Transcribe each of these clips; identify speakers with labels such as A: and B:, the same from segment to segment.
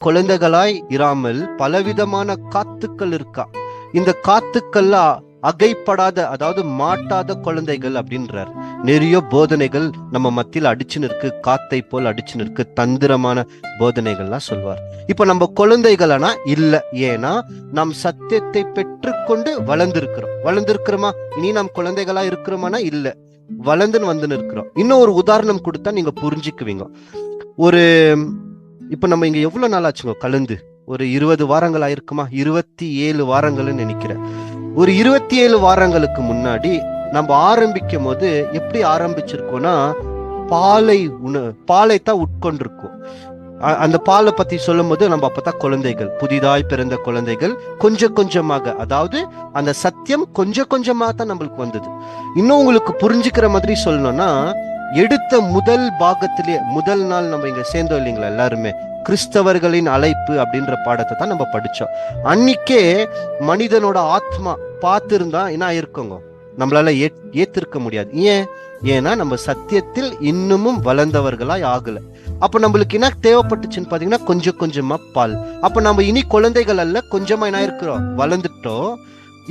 A: குழந்தைகளாய் இராமல் பலவிதமான காத்துக்கள் இருக்கா. இந்த காத்துக்கள்ல அகைப்படாத, அதாவது மாட்டாத குழந்தைகள் அப்படின்றார். நிறைய போதனைகள் நம்ம மத்தியில் அடிச்சுன்னு இருக்கு, காத்தை போல் அடிச்சுன்னு இருக்கு, தந்திரமான போதனைகள்லாம் சொல்வார். இப்ப நம்ம குழந்தைகளா இல்ல, ஏன்னா நாம் சத்தியத்தை பெற்றுக்கொண்டு வளர்ந்திருக்கிறோமா. இனி நாம் குழந்தைகளா இருக்கிறோமானா இல்ல, வளர்ந்துன்னு வந்துன்னு இருக்கிறோம். இன்னும் ஒரு உதாரணம் கொடுத்தா நீங்க புரிஞ்சுக்குவீங்க. ஒரு இப்ப நம்ம இங்க எவ்வளவு நாள் ஆச்சுங்க கலந்து? ஒரு 20 வாரங்கள் ஆயிருக்குமா? 27 வாரங்கள்னு நினைக்கிறேன். ஒரு 27 வாரங்களுக்கு முன்னாடி நம்ம ஆரம்பிக்கும் போது எப்படி ஆரம்பிச்சிருக்கோம்னா, பாலைத்தான் உட்கொண்டிருக்கோம். அந்த பாலை பத்தி சொல்லும் போது நம்ம அப்பதான் குழந்தைகள், புதிதாய் பிறந்த குழந்தைகள், கொஞ்சம் கொஞ்சமாக, அதாவது அந்த சத்தியம் கொஞ்சம் கொஞ்சமா தான் நம்மளுக்கு வந்தது. இன்னும் உங்களுக்கு புரிஞ்சுக்கிற மாதிரி சொல்லணும்னா, எடுத்த முதல் பாகத்திலே முதல் நாள் நம்ம இங்க சேர்ந்தோம் இல்லைங்களா, எல்லாருமே கிறிஸ்தவர்களின் அழைப்பு அப்படின்ற பாடத்தை தான் நம்ம படிச்சோம். அன்னைக்கே மனிதனோட ஆத்மா பார்த்திருந்தா என்ன ஆயிருக்கோங்க, நம்மளால ஏத்திருக்க முடியாது. ஏன்னா நம்ம சத்தியத்தில் இன்னமும் வளர்ந்தவர்களாய் ஆகல. அப்ப நம்மளுக்கு என்ன தேவைப்பட்டுச்சுன்னு பாத்தீங்கன்னா, கொஞ்சம் கொஞ்சமா பால். அப்ப நம்ம இனி குழந்தைகள் அல்ல, கொஞ்சமா என்ன இருக்கிறோம், வளர்ந்துட்டோம்.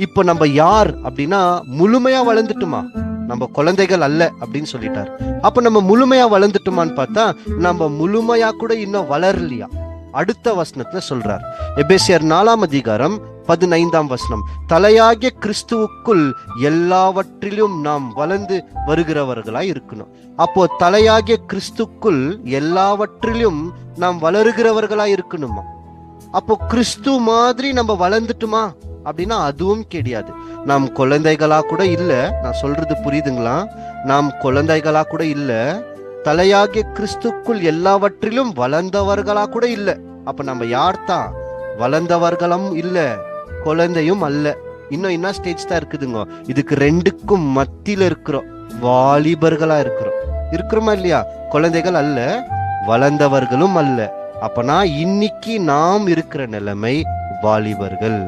A: இப்ப நம்ம யார் அப்படின்னா, முழுமையா வளர்ந்துட்டுமா, நம்ம குழந்தைகள் அல்ல அப்படின்னு சொல்லிட்டார். அப்ப நம்ம முழுமையா வளர்ந்துட்டோமான்னு பார்த்தா, நம்ம முழுமையா கூட இன்னும் வளரலையா. அடுத்த வசனத்துல சொல்றார், எபேசியர் 4:15 தலையாகிய கிறிஸ்துவுக்குள் எல்லாவற்றிலும் நாம் வளர்ந்து வருகிறவர்களாய் இருக்கணும். அப்போ தலையாகிய கிறிஸ்துக்குள் எல்லாவற்றிலும் நாம் வளருகிறவர்களாய் இருக்கணுமா? அப்போ கிறிஸ்து மாதிரி நம்ம வளர்ந்துட்டுமா அப்படின்னா அதுவும் கிடையாது. நாம் குழந்தைகளா கூட இல்ல. நான் சொல்றது புரியுதுங்களா? நாம் குழந்தைகளா கூட இல்ல, தலையாகிய கிறிஸ்துக்குள் எல்லாவற்றிலும் வளர்ந்தவர்களா கூட இல்ல. அப்ப நம்ம யார்தான்? வளர்ந்தவர்களும் இல்ல, குழந்தையும் அல்ல. இன்னும் என்ன ஸ்டேஜ் தான் இருக்குதுங்க? இதுக்கு ரெண்டுக்கும் மத்தியில இருக்கிறோம், வாலிபர்களா இருக்கிறோமா இல்லையா? குழந்தைகள் அல்ல, வளர்ந்தவர்களும் அல்ல. அப்பனா இன்னைக்கு நாம் இருக்கிற நிலைமை வாலிபர்கள்.